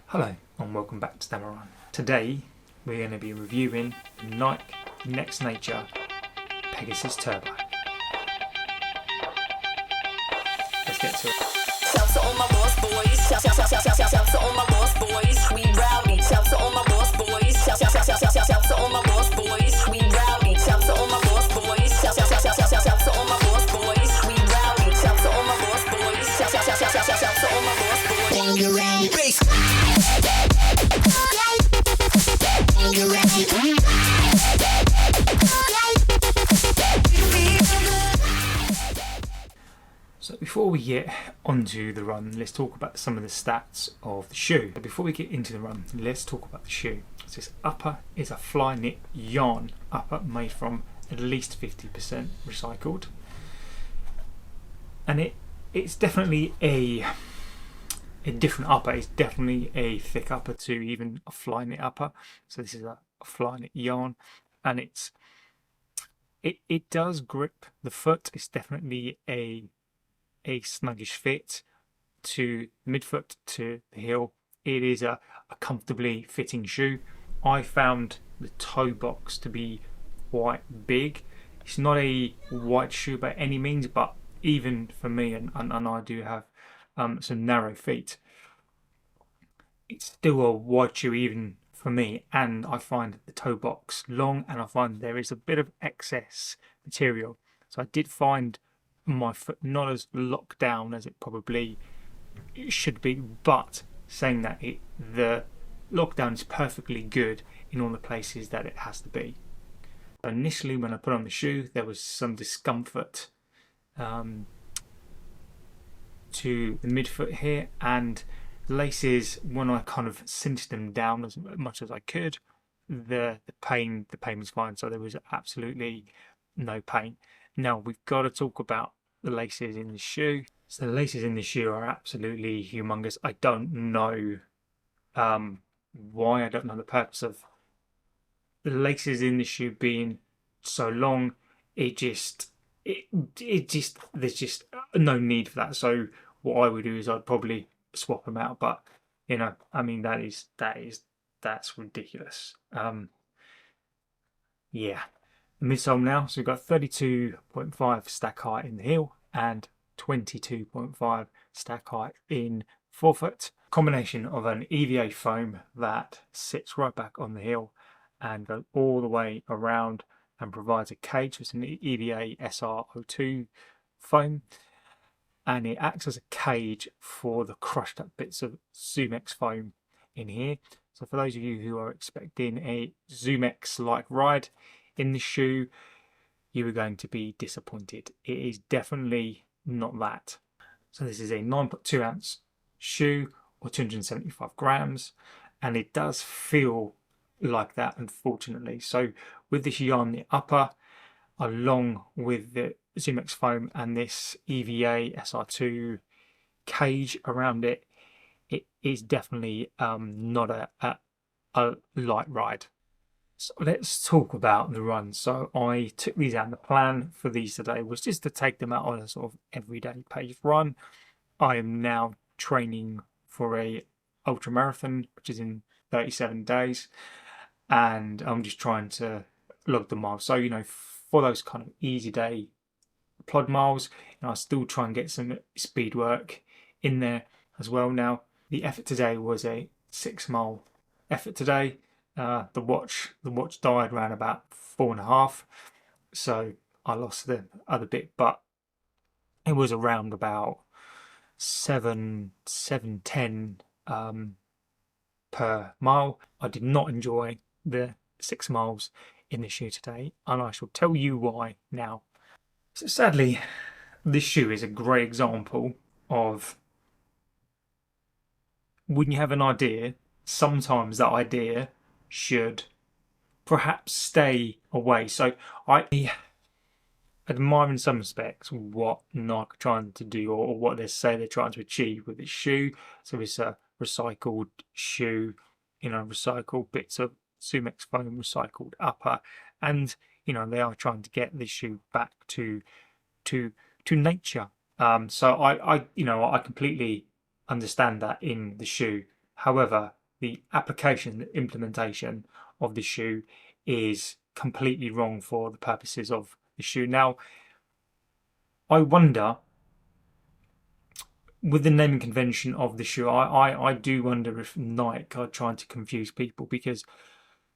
Hello and welcome back to Damaran. Today we're going to be reviewing the Nike Next Nature Pegasus Turbo. Let's get to it. Shout to all my lost boys. Shout to all my lost boys. We rowdy. Shout to all my lost boys. Shout to all my lost boys. We rowdy. Shout to all my lost boys. Shout to all my lost boys. We rowdy. Shout to all my lost boys. Shout to all my lost boys. When you're ready, bass. When you're ready. So before we get onto the run, let's talk about some of the stats of the shoe. But before we get into the run, let's talk about the shoe. So this upper is a fly knit yarn upper made from at least 50% recycled. And it's definitely a different upper. It's definitely a thick upper to even a fly knit upper. So this is a fly knit yarn, and it does grip the foot. It's definitely a snuggish fit to the midfoot to the heel. It is a comfortably fitting shoe. I found the toe box to be quite big. It's not a wide shoe by any means, but even for me, and I do have some narrow feet, it's still a wide shoe even for me, and I find the toe box long, and I find there is a bit of excess material. So I did find my foot not as locked down as it probably should be, but saying that, the lockdown is perfectly good in all the places that it has to be. Initially when I put on the shoe, there was some discomfort to the midfoot here, and the laces, when I kind of cinched them down as much as I could, the pain was fine, so there was absolutely no pain. Now we've got to talk about the laces in the shoe. So the laces in the shoe are absolutely humongous. I don't know why. I don't know the purpose of the laces in the shoe being so long. It just there's just no need for that. So what I would do is I'd probably swap them out. But you know, I mean, that's ridiculous. Yeah. The midsole now, so we've got 32.5 stack height in the heel and 22.5 stack height in forefoot. Combination of an EVA foam that sits right back on the heel and goes all the way around and provides a cage. So it's an EVA SR02 foam, and it acts as a cage for the crushed up bits of ZoomX foam in here. So for those of you who are expecting a ZoomX-like ride in the shoe, you are going to be disappointed. It is definitely not that. So this is a 9.2 ounce shoe, or 275 grams, and it does feel like that, unfortunately. So with this yarn, the upper, along with the ZoomX foam and this EVA SR2 cage around it, it is definitely not a light ride. So let's talk about the run. So I took these out, and the plan for these today was just to take them out on a sort of everyday pace run. I am now training for a ultra marathon, which is in 37 days, and I'm just trying to log the miles. So, you know, for those kind of easy day plod miles, I still try and get some speed work in there as well. Now, the effort today was a 6-mile effort today. The watch died around about 4.5, so I lost the other bit, but it was around about 7:10 per mile. I did not enjoy the 6 miles in the shoe today, and I shall tell you why now. So sadly, this shoe is a great example of when you have an idea, sometimes that idea should perhaps stay away. So I admire in some respects what Nike are trying to do, or what they say they're trying to achieve with this shoe. So it's a recycled shoe, you know, recycled bits of ZoomX foam, recycled upper, and you know, they are trying to get this shoe back to nature. So I completely understand that in the shoe. However, the application, the implementation of the shoe is completely wrong for the purposes of the shoe. Now, I wonder, with the naming convention of the shoe, I do wonder if Nike are trying to confuse people, because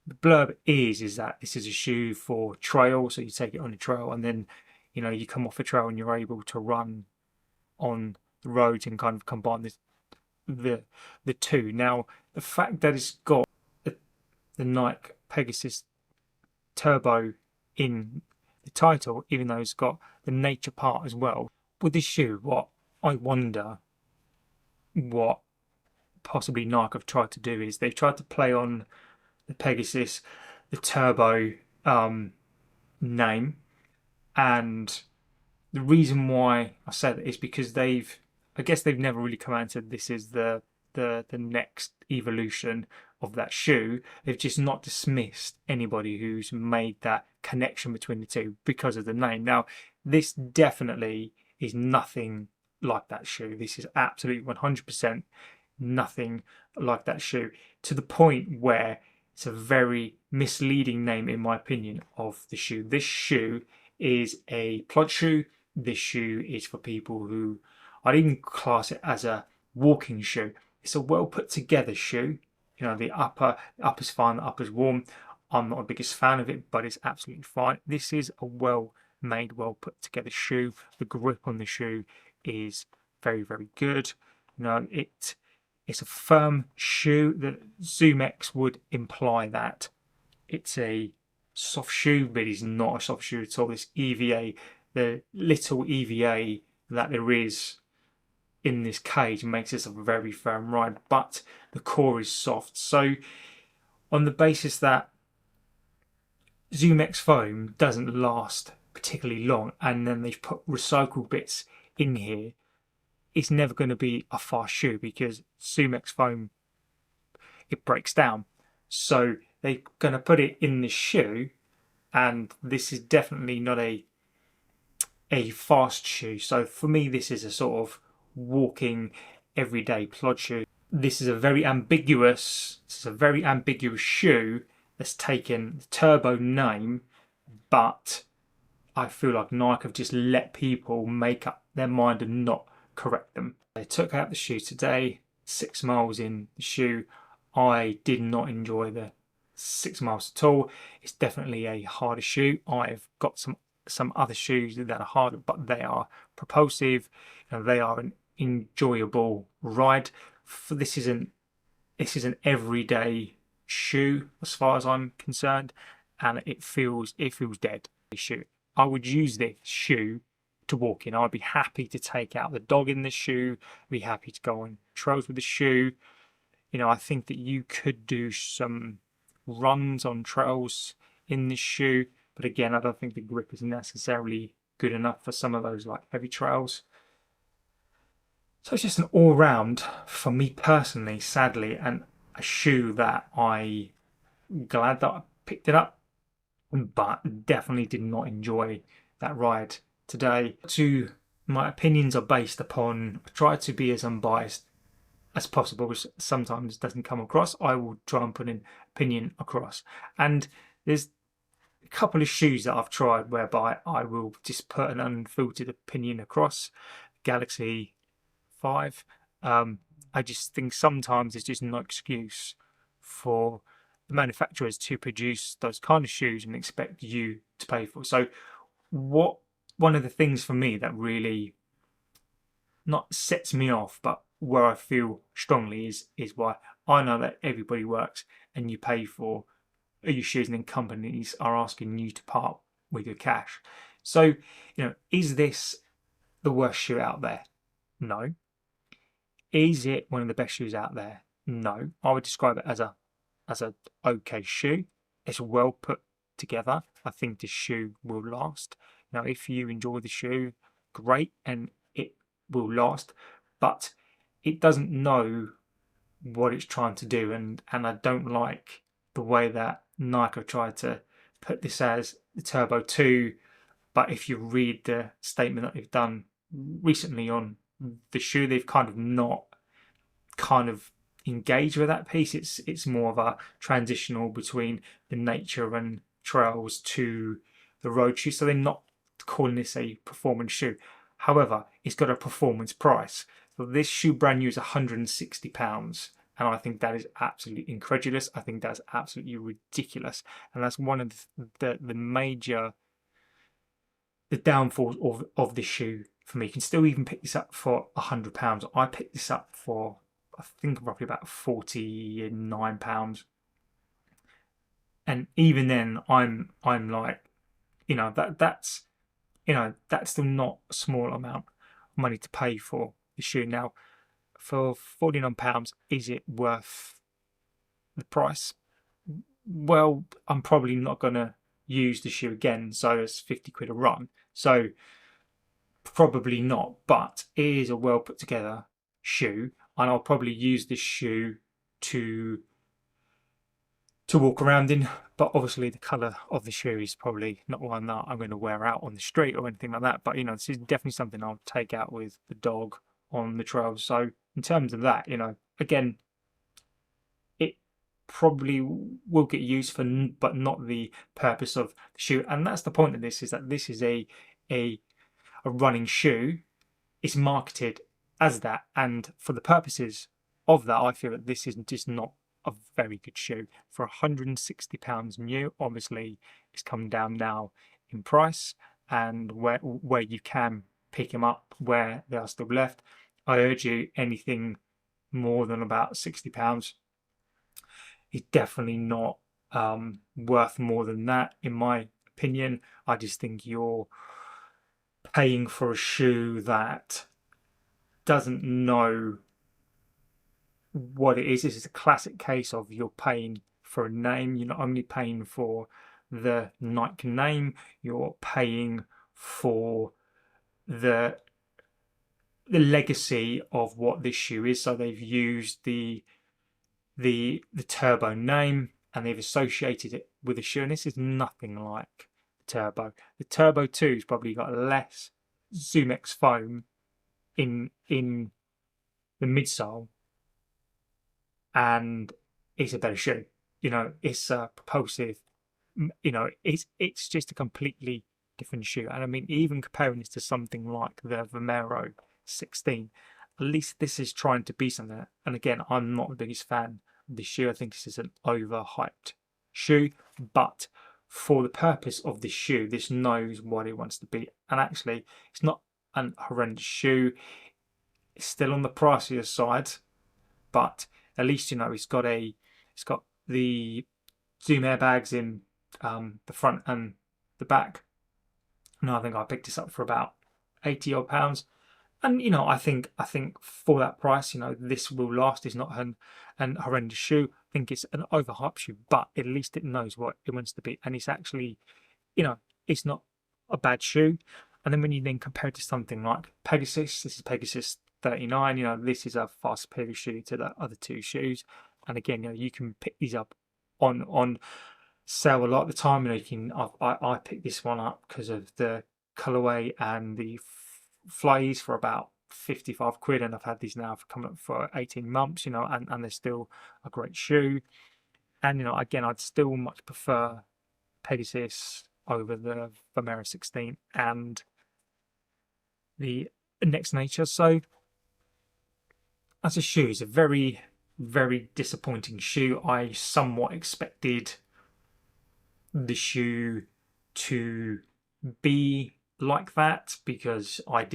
the blurb is that this is a shoe for trail, so you take it on a trail and then you come off a trail and you're able to run on the roads and kind of combine the two. Now, the fact that it's got the Nike PEGASUS Turbo in the title, even though it's got the nature part as well, with this shoe, what I wonder what possibly Nike have tried to do is they've tried to play on the PEGASUS, the Turbo name, and the reason why I say that is because I guess they've never really come out and said this is the next evolution of that shoe. They've just not dismissed anybody who's made that connection between the two because of the name. Now, this definitely is nothing like that shoe. This is absolutely 100% nothing like that shoe, to the point where it's a very misleading name, in my opinion, of the shoe. This shoe is a plod shoe. This shoe is for people who, I'd even class it as a walking shoe. It's a well put together shoe. The upper's fine, the upper's warm. I'm not the biggest fan of it, but it's absolutely fine. This is a well made, well put together shoe. The grip on the shoe is very, very good. It's a firm shoe. The ZoomX would imply that it's a soft shoe, but it's not a soft shoe at all. This EVA, the little EVA that there is in this cage, makes this a very firm ride, but the core is soft. So on the basis that ZoomX foam doesn't last particularly long, and then they've put recycled bits in here, it's never going to be a fast shoe, because ZoomX foam, it breaks down. So they're going to put it in this shoe, and this is definitely not a fast shoe. So for me, this is a sort of walking everyday plod shoe. This is a very ambiguous shoe that's taken the Turbo name, but I feel like Nike have just let people make up their mind and not correct them. I took out the shoe today, 6 miles in the shoe. I did not enjoy the 6 miles at all. It's definitely a harder shoe. I've got some other shoes that are harder, but they are propulsive. They are an enjoyable ride. This is an everyday shoe as far as I'm concerned, and it feels dead. Shoe. I would use this shoe to walk in. I'd be happy to take out the dog in the shoe. I'd be happy to go on trails with the shoe. I think that you could do some runs on trails in this shoe, but again, I don't think the grip is necessarily good enough for some of those like heavy trails. So it's just an all-round, for me personally, sadly, and a shoe that I'm glad that I picked it up, but definitely did not enjoy that ride today. My opinions are based upon, I try to be as unbiased as possible, which sometimes doesn't come across. I will try and put an opinion across. And there's a couple of shoes that I've tried whereby I will just put an unfiltered opinion across. Galaxy 5. I just think sometimes there's just no excuse for the manufacturers to produce those kind of shoes and expect you to pay for. So one of the things for me that really not sets me off, but where I feel strongly is why I know that everybody works and you pay for your shoes, and then companies are asking you to part with your cash. So, is this the worst shoe out there? No. Is it one of the best shoes out there? No. I would describe it as a okay shoe. It's well put together. I think this shoe will last. Now, if you enjoy the shoe, great, and it will last, but it doesn't know what it's trying to do, and I don't like the way that Nike have tried to put this as the Turbo 2, but if you read the statement that they've done recently on the shoe, they've kind of not engage with that piece. It's more of a transitional between the nature and trails to the road shoe. So they're not calling this a performance shoe. However, it's got a performance price. So this shoe brand new is £160. And I think that is absolutely incredulous. I think that's absolutely ridiculous. And that's one of the major downfalls of this shoe for me. You can still even pick this up for £100. I picked this up for, I think, roughly about £49. And even then I'm like, that's still not a small amount of money to pay for the shoe. Now, for £49, is it worth the price? Well, I'm probably not going to use the shoe again, so it's 50 quid a run. So probably not, but it is a well put together shoe, and I'll probably use this shoe to walk around in. But obviously the colour of the shoe is probably not one that I'm going to wear out on the street or anything like that. But this is definitely something I'll take out with the dog on the trails. So in terms of that, again, it probably will get used for, but not the purpose of the shoe. And that's the point of this, is that this is a running shoe. It's marketed as that, and for the purposes of that, I feel that this is just not a very good shoe. For £160 new, obviously it's come down now in price, and where you can pick them up, where they are still left, I urge you, anything more than about £60 is definitely not worth more than that, in my opinion. I just think you're paying for a shoe that doesn't know what it is. This is a classic case of you're paying for a name. You're not only paying for the Nike name, you're paying for the legacy of what this shoe is. So they've used the Turbo name and they've associated it with the shoe, and this is nothing like the Turbo. The Turbo 2's probably got less ZoomX foam in the midsole, and it's a better shoe. It's propulsive. It's just a completely different shoe. And I mean, even comparing this to something like the Vomero 16, at least this is trying to be something. And again, I'm not the biggest fan of this shoe. I think this is an overhyped shoe, but for the purpose of this shoe, this knows what it wants to be. And actually, it's not an horrendous shoe. It's still on the pricier side, but at least it's got the Zoom airbags in the front and the back. And I think I picked this up for about £80 odd. And I think for that price, this will last. It's not an horrendous shoe. I think it's an overhyped shoe, but at least it knows what it wants to be, and it's actually, it's not a bad shoe. And then when you then compare it to something like Pegasus, this is Pegasus 39. This is a far superior shoe to the other two shoes. And again, you can pick these up on sale a lot of the time. I picked this one up because of the colorway and the flies for about 55 quid, and I've had these now for coming up for 18 months, and they're still a great shoe. And again, I'd still much prefer Pegasus over the Vomero 16 and the Next Nature. So as a shoe, it's a very, very disappointing shoe. I somewhat expected the shoe to be like that, because I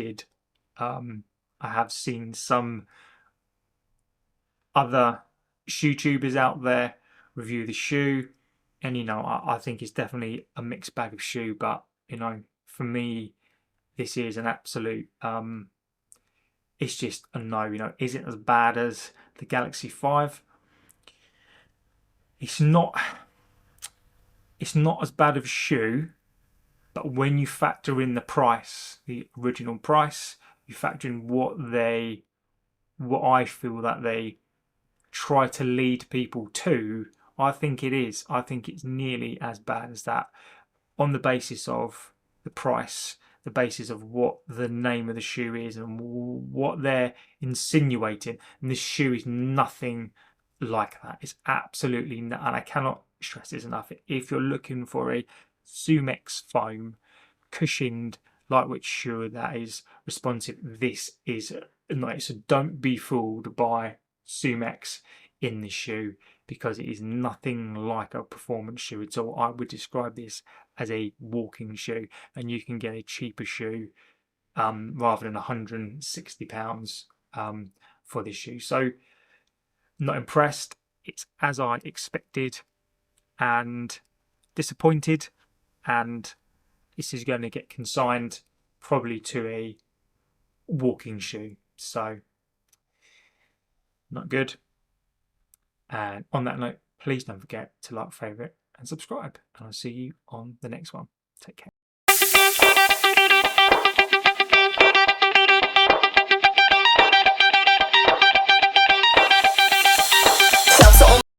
have seen some other shoe tubers out there review the shoe, and I think it's definitely a mixed bag of shoe. But for me, this is an absolute it's just a no. Is it as bad as the Galaxy 5? It's not as bad of a shoe, but when you factor in the price, the original price, you factor in what I feel that they try to lead people to, I think it is. I think it's nearly as bad as that, on the basis of the price the basis of what the name of the shoe is and what they're insinuating. And this shoe is nothing like that. It's absolutely not, and I cannot stress this enough. If you're looking for a Sumex foam cushioned lightweight shoe that is responsive, this is nice. So don't be fooled by Sumex in this shoe, because it is nothing like a performance shoe at all. I would describe this as a walking shoe, and you can get a cheaper shoe rather than £160 for this shoe. So not impressed. It's as I expected, and disappointed, and this is going to get consigned probably to a walking shoe. So not good. And on that note, please don't forget to like, favourite and subscribe, and I'll see you on the next one. Take care.